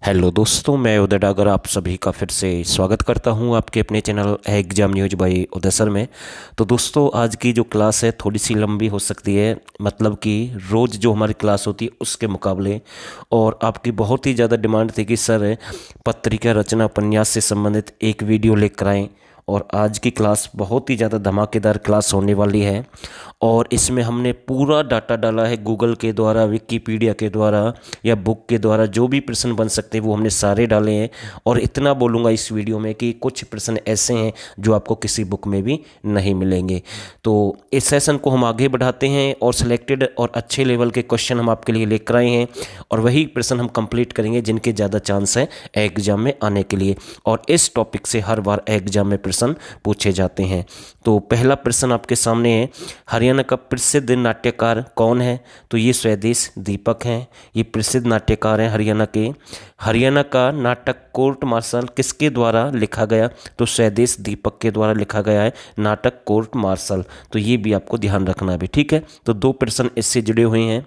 Hello दोस्तों, मैं उदय डागर आप सभी का फिर से स्वागत करता हूं आपके अपने चैनल एग्जाम न्यूज बाय उदय सर में। तो दोस्तों, आज की जो क्लास है थोड़ी सी लंबी हो सकती है, मतलब कि रोज़ जो हमारी क्लास होती है उसके मुकाबले। और आपकी बहुत ही ज़्यादा डिमांड थी कि सर पत्रिका रचना उपन्यास से संबंधित एक वीडियो लेकर आएँ। और आज की क्लास बहुत ही ज़्यादा धमाकेदार क्लास होने वाली है। और इसमें हमने पूरा डाटा डाला है गूगल के द्वारा, विकिपीडिया के द्वारा या बुक के द्वारा, जो भी प्रश्न बन सकते हैं वो हमने सारे डाले हैं। और इतना बोलूँगा इस वीडियो में कि कुछ प्रश्न ऐसे हैं जो आपको किसी बुक में भी नहीं मिलेंगे। तो इस सेशन को हम आगे बढ़ाते हैं और सिलेक्टेड और अच्छे लेवल के क्वेश्चन हम आपके लिए लेकर आए हैं। और वही प्रश्न हम कंप्लीट करेंगे जिनके ज़्यादा चांस है एग्जाम में आने के लिए। और इस टॉपिक से हर बार एग्जाम में प्रश्न पूछे जाते हैं। तो पहला प्रश्न आपके सामने है, हरियाणा का प्रसिद्ध नाट्यकार कौन है? तो ये स्वदेश दीपक हैं। ये प्रसिद्ध नाट्यकार हैं हरियाणा के। हरियाणा का नाटक कोर्ट मार्शल किसके द्वारा लिखा गया? तो स्वदेश दीपक के द्वारा लिखा गया है नाटक कोर्ट मार्शल। तो ये भी आपको ध्यान रखना है भी, ठीक है। तो दो प्रश्न इससे जुड़े हुए हैं।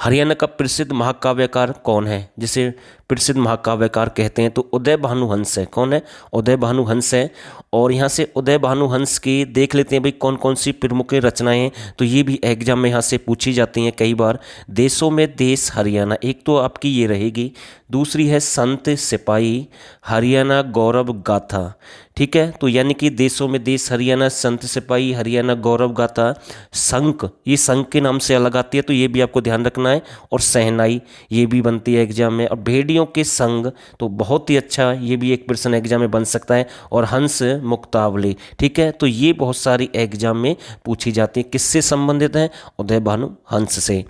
हरियाणा का प्रसिद्ध महाकाव्यकार कौन है, जिसे प्रसिद्ध महाकाव्यकार कहते हैं? तो उदय भानुहंस है। कौन है? उदय भानुहंस है। और यहाँ से उदय भानुहंस की देख लेते हैं भाई कौन कौन सी प्रमुख रचनाएं हैं। तो ये भी एग्जाम में यहाँ से पूछी जाती हैं कई बार। देशों में देश हरियाणा, एक तो आपकी ये रहेगी। दूसरी है संत सिपाही, हरियाणा गौरव गाथा। ठीक है, तो यानी कि देशों में देश हरियाणा, संत सिपाही, हरियाणा गौरव गाथा, शंख, ये शंख के नाम से अलग आती है तो ये भी आपको ध्यान रखना है। और सहनाई, ये भी बनती है एग्जाम में। और भेड़ियों के संग, तो बहुत ही अच्छा, ये भी एक प्रश्न एग्जाम में बन सकता है। और हंस मुक्तावली, ठीक है। तो ये बहुत सारी एग्जाम में पूछी जाती है। किससे संबंधित है? उदय भानु हंस से।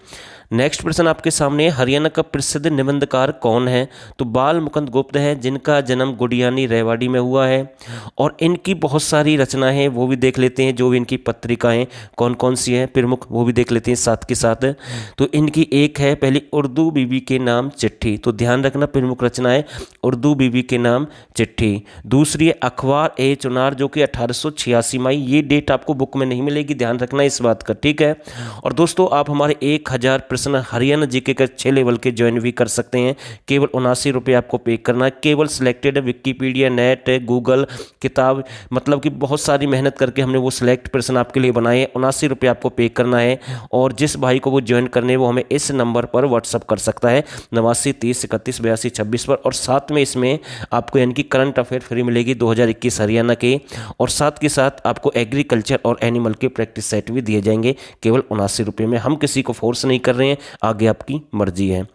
नेक्स्ट प्रश्न आपके सामने है, हरियाणा का प्रसिद्ध निबंधकार कौन है? तो बाल मुकुंद गुप्त है, जिनका जन्म गुडियानी रेवाड़ी में हुआ है। और इनकी बहुत सारी रचनाएं हैं, वो भी देख लेते हैं। जो भी इनकी पत्रिकाएं कौन कौन सी हैं प्रमुख, वो भी देख लेते हैं साथ के साथ। तो इनकी एक है पहली, उर्दू बीबी के नाम चिट्ठी। तो ध्यान रखना, प्रमुख रचना है उर्दू बीबी के नाम चिट्ठी। दूसरी है अखबार ए चुनार, जो कि 1886 में आई। ये डेट आपको बुक में नहीं मिलेगी, ध्यान रखना इस बात का, ठीक है। और दोस्तों, आप हमारे 1000 प्रश्न हरियाणा जीके के 6 लेवल के ज्वाइन भी कर सकते हैं। केवल 79 रुपये आपको पे करना है। केवल सिलेक्टेड विकिपीडिया, नेट, गूगल, किताब, मतलब कि बहुत सारी मेहनत करके हमने वो सिलेक्ट प्रश्न आपके लिए बनाए हैं। 79 रुपये आपको पे करना है। और जिस भाई को वो ज्वाइन करने, वो हमें इस नंबर पर व्हाट्सअप कर सकता है 89 30 31 82 26 पर। और साथ में इसमें आपको यानी कि करंट अफेयर फ्री मिलेगी 2021 हरियाणा के। और साथ के साथ आपको एग्रीकल्चर और एनिमल के प्रैक्टिस सेट भी दिए जाएंगे केवल 79 रुपये में। हम किसी को फोर्स नहीं कर रहे हैं, आगे आपकी मर्जी है।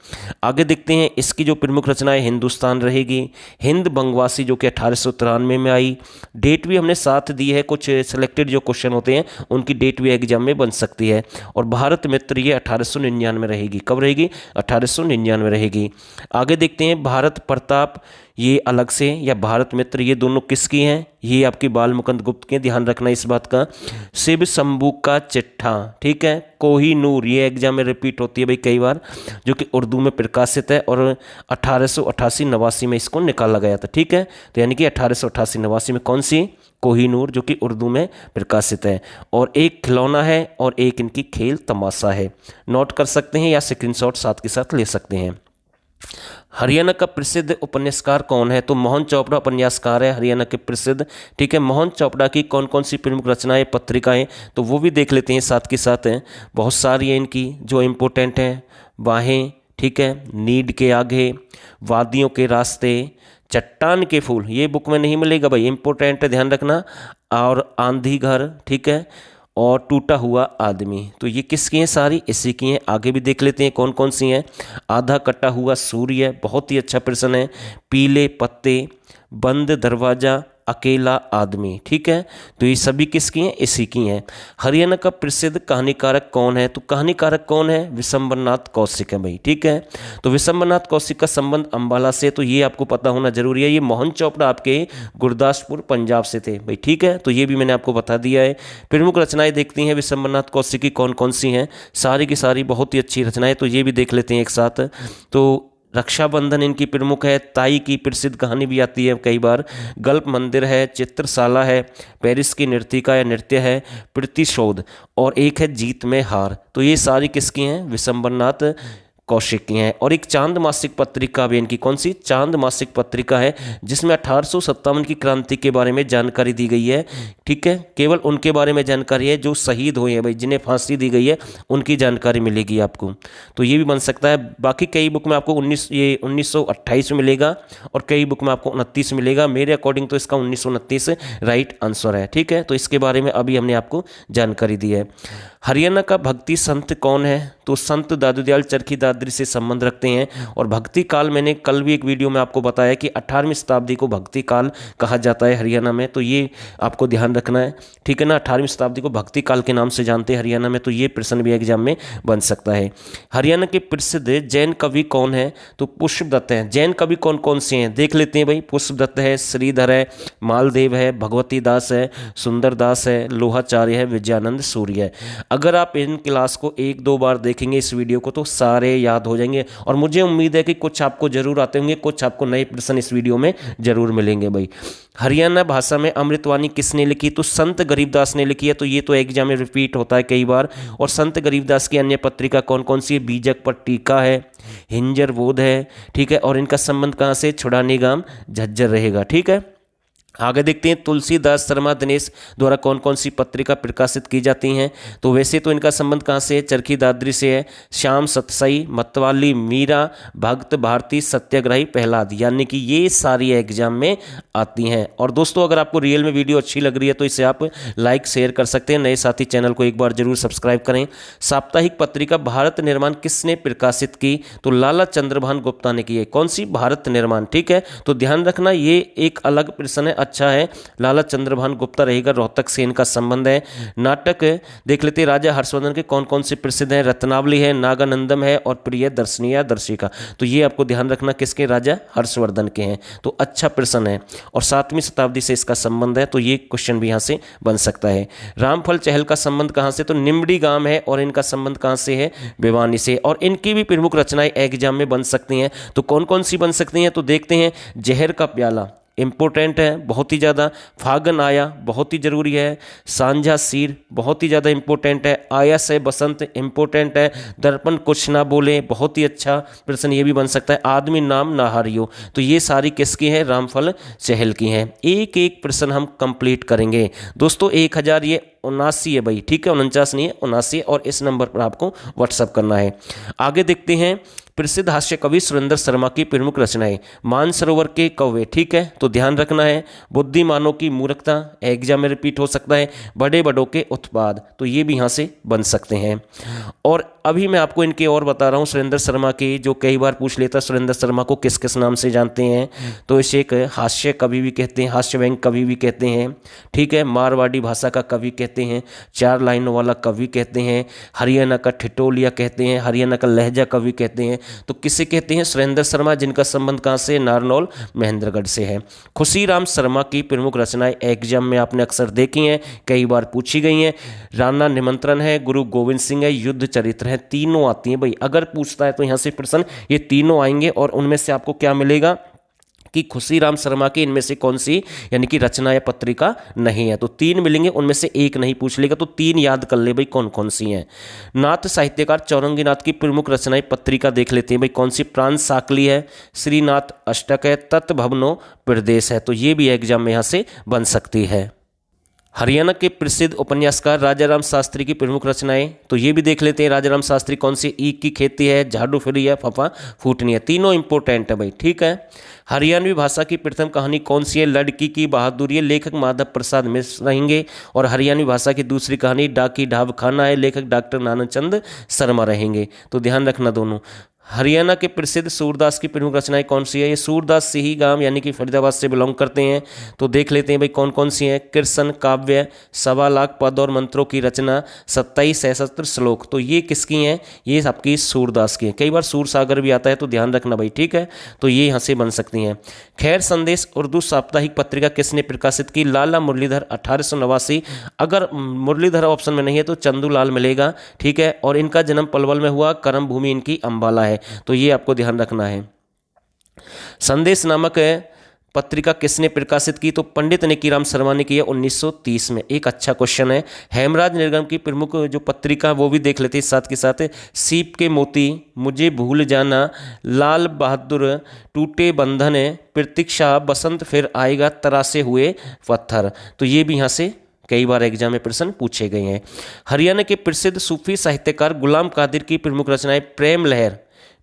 आगे देखते हैं, इसकी जो प्रमुख रचना है हिंदुस्तान रहेगी। हिंद बंगवासी, जो कि 1893 में आई। डेट भी हमने साथ दी है, कुछ सिलेक्टेड जो क्वेश्चन होते हैं उनकी डेट भी एग्जाम में बन सकती है। और भारत मित्र, ये 1899 रहेगी। कब रहेगी? 1899 रहेगी। आगे देखते हैं, भारत प्रताप, ये अलग से, या भारत मित्र, ये दोनों किसकी हैं? ये आपकी बाल मुकुंद गुप्त के, ध्यान रखना इस बात का। शिव शंभू का चिट्ठा, ठीक है। कोहिनूर, ये एग्जाम में रिपीट होती है भाई कई बार, जो कि उर्दू में प्रकाशित है। और 1888-89 में इसको निकाला गया था, ठीक है। तो यानी कि 1888-89 में कौन सी? कोहिनूर, जो कि उर्दू में प्रकाशित है। और एक खिलौना है और एक इनकी खेल तमाशा है। नोट कर सकते हैं या स्क्रीनशॉट साथ के साथ ले सकते हैं। हरियाणा का प्रसिद्ध उपन्यासकार कौन है? तो मोहन चोपड़ा उपन्यासकार है हरियाणा के प्रसिद्ध, ठीक है। मोहन चोपड़ा की कौन कौन सी प्रमुख रचनाएं, पत्रिकाएं, तो वो भी देख लेते हैं साथ के साथ हैं। बहुत सारी हैं इनकी जो इम्पोर्टेंट हैं। बाहें, ठीक है, नीड के आगे, वादियों के रास्ते, चट्टान के फूल, ये बुक में नहीं मिलेगा भाई, इंपॉर्टेंट है, ध्यान रखना। और आंधी घर, ठीक है। और टूटा हुआ आदमी, तो ये किसकी हैं? सारी इसी की हैं। आगे भी देख लेते हैं कौन कौन सी हैं। आधा कटा हुआ सूर्य, बहुत ही अच्छा प्रश्न है। पीले पत्ते, बंद दरवाजा, अकेला आदमी, ठीक है। तो ये सभी किसकी हैं? इसी की हैं। हरियाणा का प्रसिद्ध कहानीकारक कौन है? तो कहानीकारक कौन है? विशंबरनाथ कौशिक है भाई, ठीक है। तो विशंबरनाथ कौशिक का संबंध अंबाला से, तो ये आपको पता होना जरूरी है। ये मोहन चोपड़ा आपके गुरदासपुर पंजाब से थे भाई, ठीक है। तो ये भी मैंने आपको बता दिया है। प्रमुख रचनाएं देखती हैं विशंबरनाथ कौशिक की कौन कौन सी हैं। सारी की सारी बहुत ही अच्छी रचनाएं, तो ये भी देख लेते हैं एक साथ। तो रक्षाबंधन इनकी प्रमुख है। ताई की प्रसिद्ध कहानी भी आती है कई बार। गल्प मंदिर है, चित्रशाला है, पेरिस की नृत्यिका या नृत्य है, प्रतिशोध, और एक है जीत में हार। तो ये सारी किसकी हैं? विशंबरनाथ कौशिक की हैं। और एक चांद मासिक पत्रिका भी इनकी, कौन सी, चांद मासिक पत्रिका है, जिसमें 1857 की क्रांति के बारे में जानकारी दी गई है। ठीक है, केवल उनके बारे में जानकारी है जो शहीद हुए हैं भाई, जिन्हें फांसी दी गई है, उनकी जानकारी मिलेगी आपको। तो ये भी बन सकता है। बाकी कई बुक में आपको 1928 में मिलेगा और कई बुक में आपको 29 मिलेगा। मेरे अकॉर्डिंग तो इसका 1929 राइट आंसर है। ठीक है, तो इसके बारे में अभी हमने आपको जानकारी दी है। हरियाणा का भक्ति संत कौन है? तो संत दादूदयाल चरखी दादरी से संबंध रखते हैं। और भक्ति काल, मैंने कल भी एक वीडियो में आपको बताया कि 18वीं शताब्दी को भक्ति काल कहा जाता है हरियाणा में, तो ये आपको ध्यान रखना है। ठीक है ना, 18वीं शताब्दी को भक्ति काल के नाम से जानते हैं हरियाणा में, तो ये प्रश्न भी एग्जाम में बन सकता है। हरियाणा के प्रसिद्ध जैन कवि कौन है? तो पुष्पदत्त हैं। जैन कवि कौन कौन से हैं देख लेते हैं भाई। पुष्पदत्त है, श्रीधर है, मालदेव है, भगवती दास है, सुंदरदास है, लोहाचार्य है, विजयानंद सूर्य है। अगर आप इन क्लास को 1-2 बार देखेंगे इस वीडियो को, तो सारे याद हो जाएंगे। और मुझे उम्मीद है कि कुछ आपको जरूर आते होंगे, कुछ आपको नए प्रश्न इस वीडियो में जरूर मिलेंगे भाई। हरियाणा भाषा में अमृतवाणी किसने लिखी? तो संत गरीबदास ने लिखी है। तो ये तो एग्जाम में रिपीट होता है कई बार। और संत गरीबदास की अन्य पत्रिका कौन कौन सी है? बीजक पर टीका है, हिंजर बोध है। ठीक है, और इनका संबंध कहाँ से? छुड़ानी गांव झज्जर रहेगा। ठीक है, आगे देखते हैं तुलसीदास शर्मा दिनेश द्वारा कौन कौन सी पत्रिका प्रकाशित की जाती हैं। तो वैसे तो इनका संबंध कहाँ से है? चरखी दादरी से है। श्याम सतसई, मतवाली मीरा, भक्त भारती, सत्याग्रही प्रहलाद, यानी कि ये सारी एग्जाम में आती हैं। और दोस्तों, अगर आपको रियल में वीडियो अच्छी लग रही है तो इसे आप लाइक शेयर कर सकते हैं। नए साथी चैनल को एक बार जरूर सब्सक्राइब करें। साप्ताहिक पत्रिका भारत निर्माण किसने प्रकाशित की? तो लाला चंद्रभान गुप्ता ने की है। कौन सी? भारत निर्माण। ठीक है, तो ध्यान रखना, ये एक अलग प्रश्न है, अच्छा है। लाला चंद्रभान गुप्ता रहेगा, रोहतक से इनका संबंध है। नाटक देख लेते हैं, राजा हर्षवर्धन के कौन कौन से प्रसिद्ध हैं? रत्नावली है, नागानंदम है और प्रिय दर्शनी या दर्शिका। तो ये आपको ध्यान रखना, किसके? राजा हर्षवर्धन के हैं। तो अच्छा प्रश्न है और 7वीं शताब्दी से इसका संबंध है, तो ये क्वेश्चन भी यहाँ से बन सकता है। रामफल चहल का संबंध कहाँ से? तो निम्बड़ी गांव है और इनका संबंध कहाँ से है? भिवानी से। और इनकी भी प्रमुख रचनाएं एग्जाम में बन सकती हैं। तो कौन कौन सी बन सकती हैं? तो देखते हैं। जहर का प्याला इम्पोर्टेंट है बहुत ही ज़्यादा। फागन आया बहुत ही ज़रूरी है। सांझा सिर बहुत ही ज़्यादा इम्पोर्टेंट है। आया से बसंत इम्पोर्टेंट है। दर्पण कुछ ना बोले बहुत ही अच्छा प्रश्न ये भी बन सकता है। आदमी नाम ना हारियो, तो ये सारी किसकी हैं? रामफल चहल की हैं। एक एक प्रश्न हम कंप्लीट करेंगे दोस्तों। 1000 ये 79 है भाई। ठीक है, 49 नहीं है, 79। और इस नंबर पर आपको व्हाट्सअप करना है। आगे देखते हैं। प्रसिद्ध हास्य कवि सुरेंद्र शर्मा की प्रमुख रचनाएं। मानसरोवर के कौवे। ठीक है, तो ध्यान रखना है। बुद्धिमानों की मूर्खता, एग्जाम में रिपीट हो सकता है। बड़े बड़ों के उत्पाद, तो ये भी यहाँ से बन सकते हैं। और अभी मैं आपको इनके और बता रहा हूँ सुरेंद्र शर्मा के, जो कई बार पूछ लेता सुरेंद्र शर्मा को किस किस नाम से जानते हैं। तो इसे एक हास्य कवि भी कहते हैं, हास्य व्यंग कवि भी कहते हैं। ठीक है, मारवाड़ी भाषा का कवि कहते हैं, 4 लाइनों वाला कवि कहते हैं, हरियाणा का ठिठोलिया कहते हैं, हरियाणा का लहजा कवि कहते हैं। तो किसे कहते हैं? सुरेंद्र शर्मा, जिनका संबंध कहाँ से? नारनौल महेंद्रगढ़ से है। खुशीराम शर्मा की प्रमुख रचनाएं एग्जाम में आपने अक्सर देखी हैं, कई बार पूछी गई हैं। राणा निमंत्रण है, गुरु गोविंद सिंह है, युद्ध चरित्र है। तीनों आती हैं भाई। अगर पूछता है तो यहाँ से प्रश्न ये तीनों आएंगे। और उनमें से आपको क्या मिलेगा कि खुशीराम शर्मा की इनमें से कौन सी यानी कि रचना या पत्रिका नहीं है। तो 3 मिलेंगे, उनमें से एक नहीं पूछ लेगा। तो 3 याद कर ले भाई कौन कौन सी हैं। नाथ साहित्यकार चौरंगी नाथ की प्रमुख रचनाएं पत्रिका देख लेते हैं भाई। कौन सी? प्राण साकली है, श्रीनाथ अष्टक है, तत्भवनो प्रदेश है। तो ये भी एग्जाम में यहाँ से बन सकती है। हरियाणा के प्रसिद्ध उपन्यासकार राजाराम शास्त्री की प्रमुख रचनाएं, तो ये भी देख लेते हैं। राजाराम शास्त्री कौन सी? ईख की खेती है, झाड़ू फिरी है, फफा फूटनी है। तीनों इंपॉर्टेंट है भाई। ठीक है, हरियाणवी भाषा की प्रथम कहानी कौन सी है? लड़की की बहादुरी है, लेखक माधव प्रसाद मिश्र रहेंगे। और हरियाणवी भाषा की दूसरी कहानी डाकी ढाब खाना है, लेखक डॉक्टर नानचंद शर्मा रहेंगे। तो ध्यान रखना दोनों। हरियाणा के प्रसिद्ध सूरदास की प्रमुख रचनाएं कौन सी है? ये सूरदास सिही गांव यानी कि फरीदाबाद से बिलोंग करते हैं। तो देख लेते हैं भाई कौन कौन सी हैं। कृष्ण काव्य, 1.25 लाख पद और मंत्रों की रचना, 27 सहस्त्र श्लोक। तो ये किसकी हैं? ये आपकी सूरदास की हैं। कई बार सूर सागर भी आता है, तो ध्यान रखना भाई। ठीक है, तो ये यहाँ से बन सकती हैं। खैर संदेश उर्दू साप्ताहिक पत्रिका किसने प्रकाशित की? लाला मुरलीधर, 1889। अगर मुरलीधर ऑप्शन में नहीं है तो चंदूलाल मिलेगा। ठीक है, और इनका जन्म पलवल में हुआ, कर्म भूमि इनकी अंबाला है। तो ये आपको ध्यान रखना है। संदेश नामक पत्रिका किसने प्रकाशित की? तो पंडित नेकीराम शर्मा ने की है 1930 में। एक अच्छा क्वेश्चन है। हेमराज निगम की प्रमुख जो पत्रिका वो भी देख लेते हैं साथ के साथ। सीप के मोती, मुझे भूल जाना, लाल बहादुर, टूटे बंधन, प्रतीक्षा, बसंत फिर आएगा, तरासे हुए पत्थर। तो ये भी यहाँ से कई बार एग्जाम में प्रश्न पूछे गए हैं। हरियाणा के प्रसिद्ध सूफी साहित्यकार गुलाम कादिर की प्रमुख रचनाएं प्रेम लहर,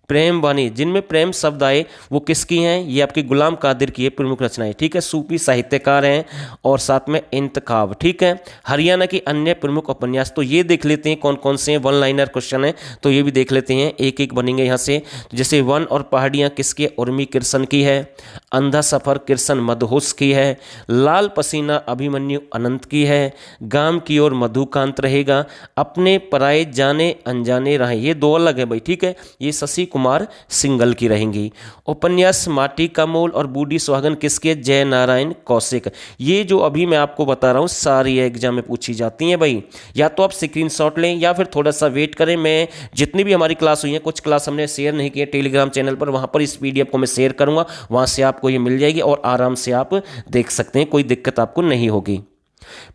प्रेम वाणी, जिनमें प्रेम शब्द आए वो किसकी हैं? ये आपकी गुलाम कादिर की है प्रमुख रचनाएं। ठीक है, सूफी साहित्यकार हैं। और साथ में इंतखाब। ठीक है, हरियाणा की अन्य प्रमुख उपन्यास, तो ये देख लेते हैं कौन कौन से हैं। वन लाइनर क्वेश्चन है तो ये भी देख लेते हैं, एक एक बनेंगे यहाँ से। तो जैसे वन और पहाड़ियाँ किसकी? उर्मी कृष्ण की है। अंधा सफर कृष्ण मदहोश की है। लाल पसीना अभिमन्यु अनंत की है। गांव की ओर मधुकांत रहेगा। अपने पराए जाने अनजाने रहे, ये दो अलग है भाई। ठीक है, ये शशि कुमार सिंगल की रहेंगी। उपन्यास माटी का मोल और बूढ़ी सुहागन किसके? जय नारायण कौशिक। ये जो अभी मैं आपको बता रहा हूँ सारी एग्जाम में पूछी जाती हैं भाई। या तो आप स्क्रीनशॉट लें या फिर थोड़ा सा वेट करें। मैं जितनी भी हमारी क्लास हुई है, कुछ क्लास हमने शेयर नहीं की है टेलीग्राम चैनल पर, वहाँ पर इस PDF को मैं शेयर करूँगा, वहाँ से आपको ये मिल जाएगी और आराम से आप देख सकते हैं, कोई दिक्कत आपको नहीं होगी।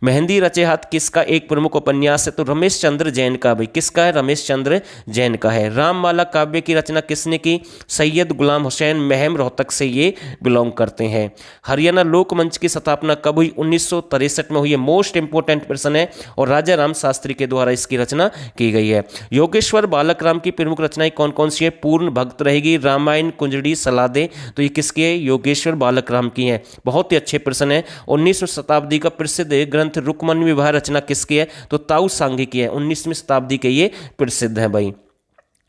मेहंदी रचे हाथ किसका एक प्रमुख उपन्यास है? तो रमेश चंद्र जैन का। भाई किसका है? रमेश चंद्र जैन का है। राममाला काव्य की रचना किसने की? सैयद गुलाम हुसैन महम रोहतक से ये बिलोंग करते हैं। हरियाणा लोकमंच की स्थापना कब हुई? 1963 में हुई है। मोस्ट इंपोर्टेंट प्रश्न है और राजा राम शास्त्री के द्वारा इसकी रचना की गई है। योगेश्वर बालक राम की प्रमुख रचनाएं कौन कौन सी है? पूर्ण भक्त रहेगी, रामायण, कुंजड़ी, सलादे। तो ये किसकी है? योगेश्वर बालक राम की है। बहुत ही अच्छे प्रश्न है। 19वीं शताब्दी का प्रसिद्ध ग्रंथ रुक्मणी विवाह रचना किसकी है? तो ताऊ सांगी की है। 19वीं शताब्दी के ये प्रसिद्ध है भाई।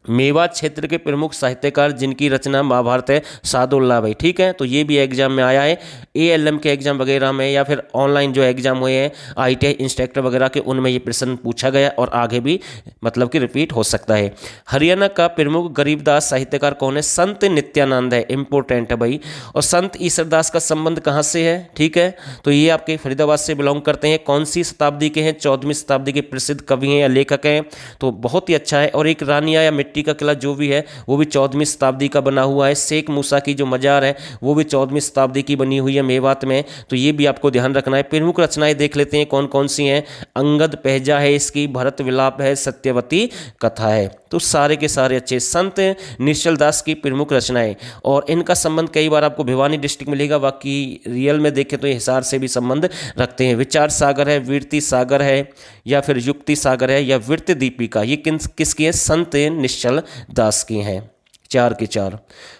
मेवात क्षेत्र के प्रमुख साहित्यकार जिनकी रचना महाभारत है? सादुल्लाह भाई। ठीक है, तो ये भी एग्जाम में आया है। ALM के एग्जाम वगैरह में या फिर ऑनलाइन जो एग्जाम हुए हैं ITI इंस्ट्रक्टर वगैरह के, उनमें ये प्रश्न पूछा गया और आगे भी मतलब कि रिपीट हो सकता है। हरियाणा का प्रमुख गरीबदास साहित्यकार कौन है? संत नित्यानंद है। इंपॉर्टेंट है भाई। और संत ईश्वरदास का संबंध कहाँ से है? ठीक है, तो ये आपके फरीदाबाद से बिलोंग करते हैं। कौन सी शताब्दी के हैं? 14वीं शताब्दी के प्रसिद्ध कवि हैं या लेखक हैं। तो बहुत ही अच्छा है। और एक रानिया या मिट्टी का किला जो भी है वो भी 14वीं शताब्दी का बना हुआ है। शेख मूसा की जो मजार है वो भी 14वीं शताब्दी की बनी हुई है मेवात में। तो ये भी आपको ध्यान रखना है। प्रमुख रचनाएं देख लेते हैं कौन कौन सी हैं। अंगद पहजा है इसकी, भरत विलाप है, सत्यवती कथा है। तो सारे के सारे अच्छे। संत निश्चल दास की प्रमुख रचनाएं, और इनका संबंध कई बार आपको भिवानी डिस्ट्रिक्ट मिलेगा, बाकी रियल में देखें तो हिसार से भी संबंध रखते हैं। विचार सागर है, वीरती सागर है, या फिर युक्ति सागर है, या विरत दीपिका, ये किसकी है? संत निश्चल दास की हैं। 4 के 4।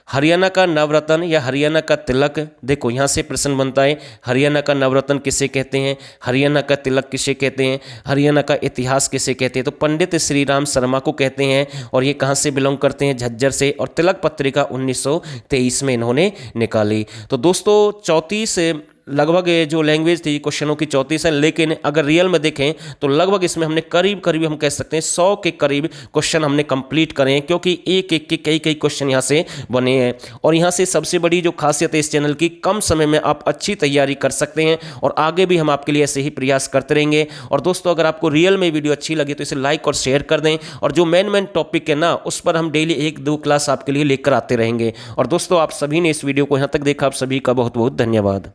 हरियाणा का नवरत्न या हरियाणा का तिलक, देखो यहाँ से प्रश्न बनता है। हरियाणा का नवरत्न किसे कहते हैं? हरियाणा का तिलक किसे कहते हैं? हरियाणा का इतिहास किसे कहते हैं? तो पंडित श्री राम शर्मा को कहते हैं। और ये कहाँ से बिलोंग करते हैं? झज्जर से। और तिलक पत्रिका 1923 में इन्होंने निकाली। तो दोस्तों 34 लगभग ये जो लैंग्वेज थी क्वेश्चनों की 34 है, लेकिन अगर रियल में देखें तो लगभग इसमें हमने करीब करीब हम कह सकते हैं 100 के करीब क्वेश्चन हमने कंप्लीट करे हैं, क्योंकि एक एक के कई कई क्वेश्चन यहाँ से बने हैं। और यहाँ से सबसे बड़ी जो खासियत है इस चैनल की, कम समय में आप अच्छी तैयारी कर सकते हैं और आगे भी हम आपके लिए ऐसे ही प्रयास करते रहेंगे। और दोस्तों अगर आपको रियल में वीडियो अच्छी लगी तो इसे लाइक और शेयर कर दें, और जो मेन टॉपिक है ना उस पर हम डेली 1-2 क्लास आपके लिए लेकर आते रहेंगे। और दोस्तों आप सभी ने इस वीडियो को यहाँ तक देखा, आप सभी का बहुत बहुत धन्यवाद।